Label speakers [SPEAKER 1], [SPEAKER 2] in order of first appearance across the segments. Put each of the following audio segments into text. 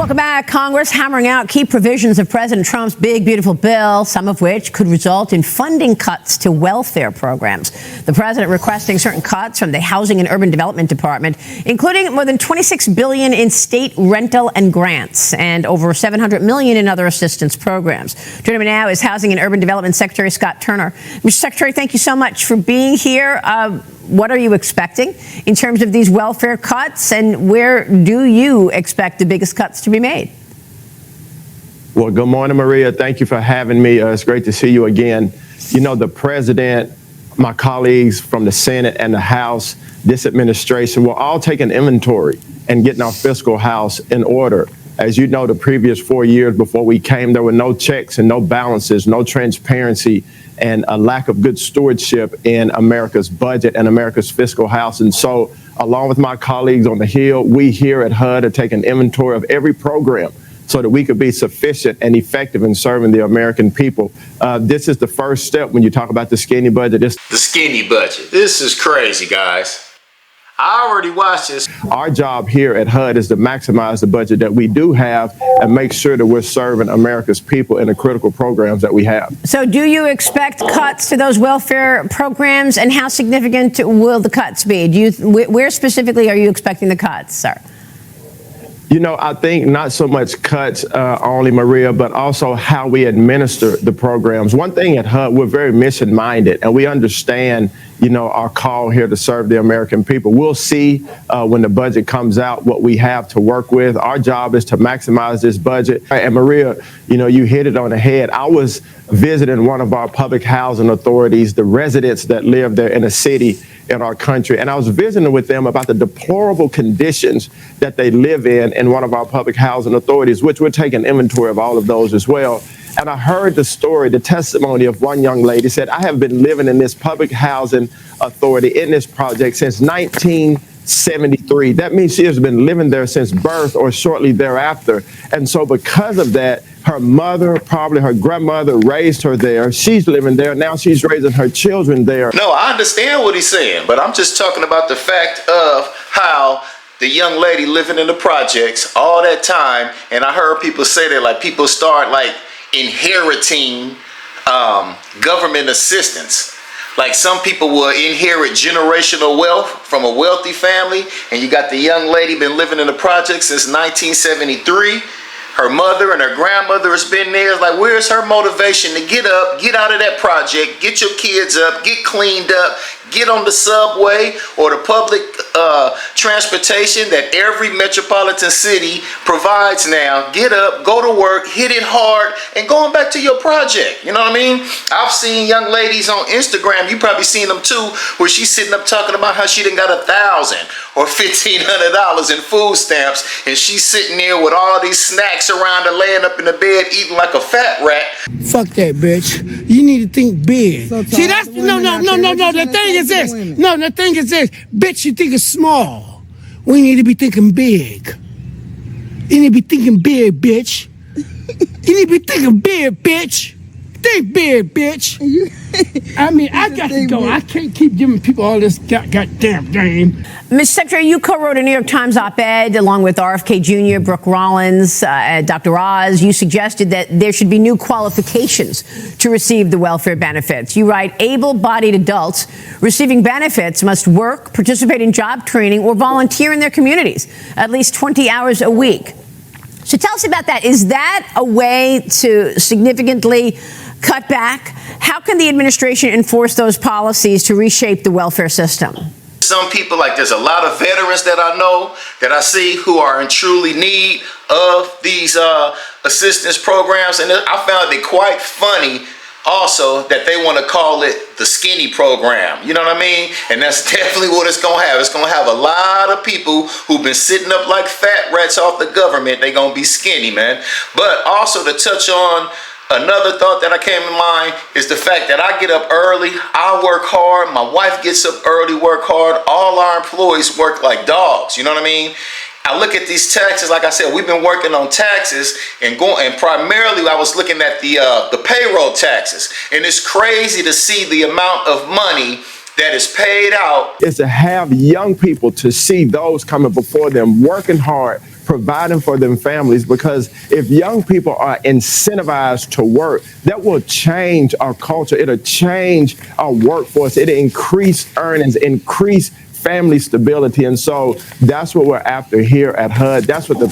[SPEAKER 1] Welcome back. Congress hammering out key provisions of President Trump's big, beautiful bill, some of which could result in funding cuts to welfare programs. The president requesting certain cuts from the Housing and Urban Development Department, including more than $26 billion in state rental and grants and over $700 million in other assistance programs. Joining me now is Housing and Urban Development Secretary Scott Turner. Mr. Secretary, thank you so much for being here. What are you expecting in terms of these welfare cuts, and where do you expect the biggest cuts to be made?
[SPEAKER 2] Well, good morning, Maria. Thank you for having me. It's great to see you again. You know, the president, my colleagues from the Senate and the House, this administration, we're all taking inventory and getting our fiscal house in order. As you know, the previous 4 years before we came, there were no checks and no balances, no transparency, and a lack of good stewardship in America's budget and America's fiscal house. And so, along with my colleagues on the Hill, we here at HUD are taking inventory of every program so that we could be sufficient and effective in serving the American people. This is the first step when you talk about the skinny budget.
[SPEAKER 3] The skinny budget. This is crazy, guys. I already watched this.
[SPEAKER 2] Our job here at HUD is to maximize the budget that we do have and make sure that we're serving America's people in the critical programs that we have.
[SPEAKER 1] So do you expect cuts to those welfare programs, and how significant will the cuts be? Where specifically are you expecting the cuts, sir?
[SPEAKER 2] You know, I think not so much cuts only, Maria, but also how we administer the programs. One thing at HUD, we're very mission-minded, and we understand, you know, our call here to serve the American people. We'll see when the budget comes out what we have to work with. Our job is to maximize this budget. And Maria, you know, you hit it on the head. I was visiting one of our public housing authorities, the residents that live there in a city in our country, and I was visiting with them about the deplorable conditions that they live in one of our public housing authorities, which we're taking inventory of all of those as well. And I heard the story, the testimony of one young lady said, I have been living in this public housing authority in this project since 1973. That means she has been living there since birth or shortly thereafter. And so because of that, her mother, probably her grandmother, raised her there. She's living there. Now she's raising her children there.
[SPEAKER 3] No, I understand what he's saying, but I'm just talking about the fact of how the young lady living in the projects all that time, and I heard people say that, like, people start, like, inheriting government assistance. Like, some people will inherit generational wealth from a wealthy family, and you got the young lady been living in the project since 1973. Her mother and her grandmother has been there. It's like, where's her motivation to get up, get out of that project, get your kids up, get cleaned up, get on the subway or the public transportation that every metropolitan city provides now. Get up, go to work, hit it hard, and going back to your project. You know what I mean? I've seen young ladies on Instagram, you probably seen them too, where she's sitting up talking about how she done got $1,000 or $1,500 in food stamps, and she's sitting there with all these snacks around her, laying up in the bed eating like a fat rat.
[SPEAKER 4] Fuck that, bitch. You need to think big. See, that's no. The thing is this. No, the thing is this. Bitch, you think it's small. We need to be thinking big. You need to be thinking big, bitch. You need to be thinking big, bitch. Think big, bitch. I mean, I got to go. I can't keep giving people all this goddamn game.
[SPEAKER 1] Ms. Secretary, you co-wrote a New York Times op-ed along with RFK Jr., Brooke Rollins, Dr. Oz. You suggested that there should be new qualifications to receive the welfare benefits. You write, able-bodied adults receiving benefits must work, participate in job training, or volunteer in their communities at least 20 hours a week. So tell us about that. Is that a way to significantly cut back? How can the administration enforce those policies to reshape the welfare system?
[SPEAKER 3] Some people, like, there's a lot of veterans that I know, that I see, who are in truly need of these assistance programs. And I found it quite funny also that they want to call it the skinny program. You know what I mean? And that's definitely what it's going to have. It's going to have a lot of people who've been sitting up like fat rats off the government. They're going to be skinny, man. But also to touch on another thought that I came in mind is the fact that I get up early, I work hard, my wife gets up early, work hard, all our employees work like dogs, you know what I mean? I look at these taxes, like I said, we've been working on taxes and primarily I was looking at the payroll taxes, and it's crazy to see the amount of money that is paid out.
[SPEAKER 2] Is to have young people to see those coming before them working hard, providing for them families, because if young people are incentivized to work, that will change our culture. It'll change our workforce. It'll increase earnings, increase family stability. And so that's what we're after here at HUD. That's what the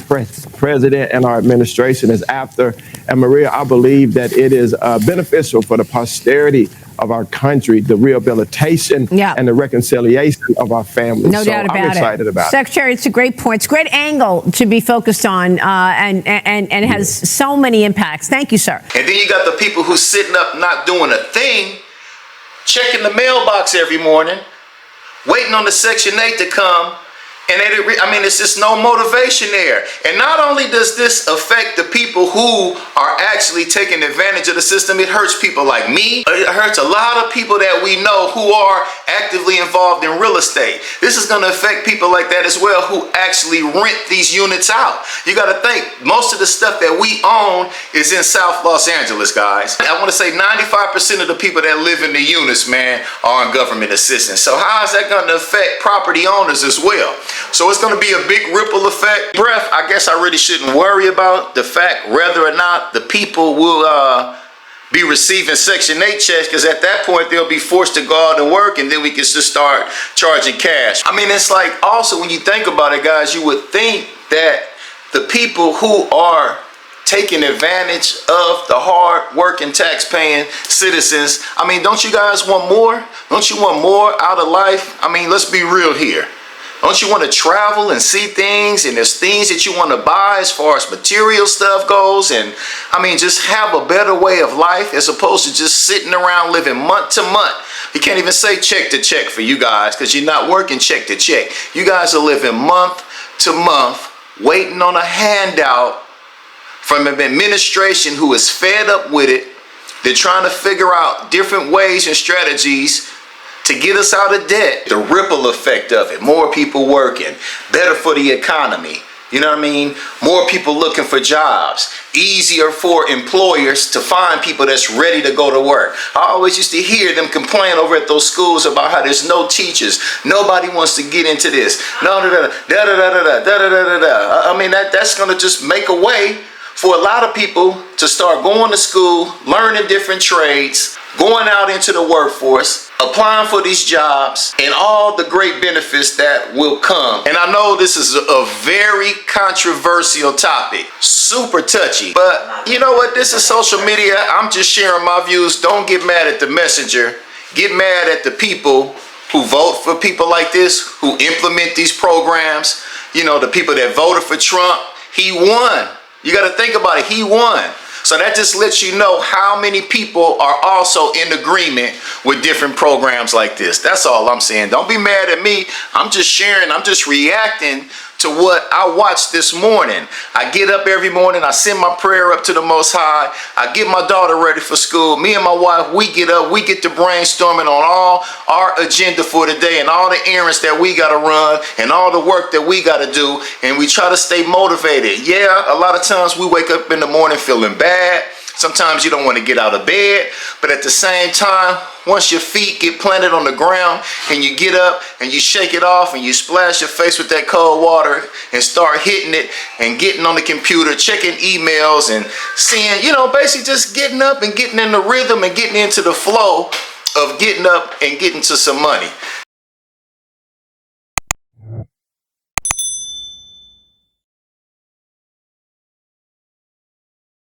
[SPEAKER 2] president and our administration is after. And Maria, I believe that it is beneficial for the posterity of our country, the rehabilitation and the reconciliation of our families.
[SPEAKER 1] No doubt about it.
[SPEAKER 2] I'm excited about it.
[SPEAKER 1] Secretary, it's a great point. It's a great angle to be focused on, and has so many impacts. Thank you, sir.
[SPEAKER 3] And then you got the people who's sitting up not doing a thing, checking the mailbox every morning, waiting on the Section 8 to come, and it's just no motivation there. And not only does this affect the people who are actually taking advantage of the system, it hurts people like me. It hurts a lot of people that we know who are actively involved in real estate. This is going to affect people like that as well, who actually rent these units out. You got to think, most of the stuff that we own is in South Los Angeles, guys. I want to say 95% of the people that live in the units, man, are on government assistance. So how is that going to affect property owners as well? So it's going to be a big ripple effect. I guess I really shouldn't worry about the fact whether or not the people will be receiving Section 8 checks, because at that point they'll be forced to go out and work, and then we can just start charging cash. I mean, it's like, also when you think about it, guys, you would think that the people who are taking advantage of the hard-working, tax-paying citizens, I mean, don't you guys want more? Don't you want more out of life? I mean, let's be real here. Don't you want to travel and see things, and there's things that you want to buy as far as material stuff goes, and I mean, just have a better way of life as opposed to just sitting around living month to month. You can't even say check to check for you guys, because you're not working check to check. You guys are living month to month, waiting on a handout from an administration who is fed up with it. They're trying to figure out different ways and strategies to get us out of debt. The ripple effect of it, more people working, better for the economy. You know what I mean? More people looking for jobs, easier for employers to find people that's ready to go to work. I always used to hear them complain over at those schools about how there's no teachers. Nobody wants to get into this. I mean, that's gonna just make a way for a lot of people to start going to school, learning different trades, going out into the workforce, applying for these jobs, and all the great benefits that will come. And I know this is a very controversial topic, super touchy, but you know what? This is social media. I'm just sharing my views. Don't get mad at the messenger. Get mad at the people who vote for people like this, who implement these programs. You know, the people that voted for Trump. He won. You got to think about it. He won. So that just lets you know how many people are also in agreement with different programs like this. That's all I'm saying. Don't be mad at me. I'm just sharing. I'm just reacting to what I watched this morning. I get up every morning. I send my prayer up to the Most High. I get my daughter ready for school. Me and my wife, we get up. We get to brainstorming on all our agenda for the day and all the errands that we got to run and all the work that we got to do. And we try to stay motivated. Yeah, a lot of times we wake up in the morning feeling bad. Sometimes you don't want to get out of bed, but at the same time, once your feet get planted on the ground and you get up and you shake it off and you splash your face with that cold water and start hitting it and getting on the computer, checking emails and seeing, you know, basically just getting up and getting in the rhythm and getting into the flow of getting up and getting to some money.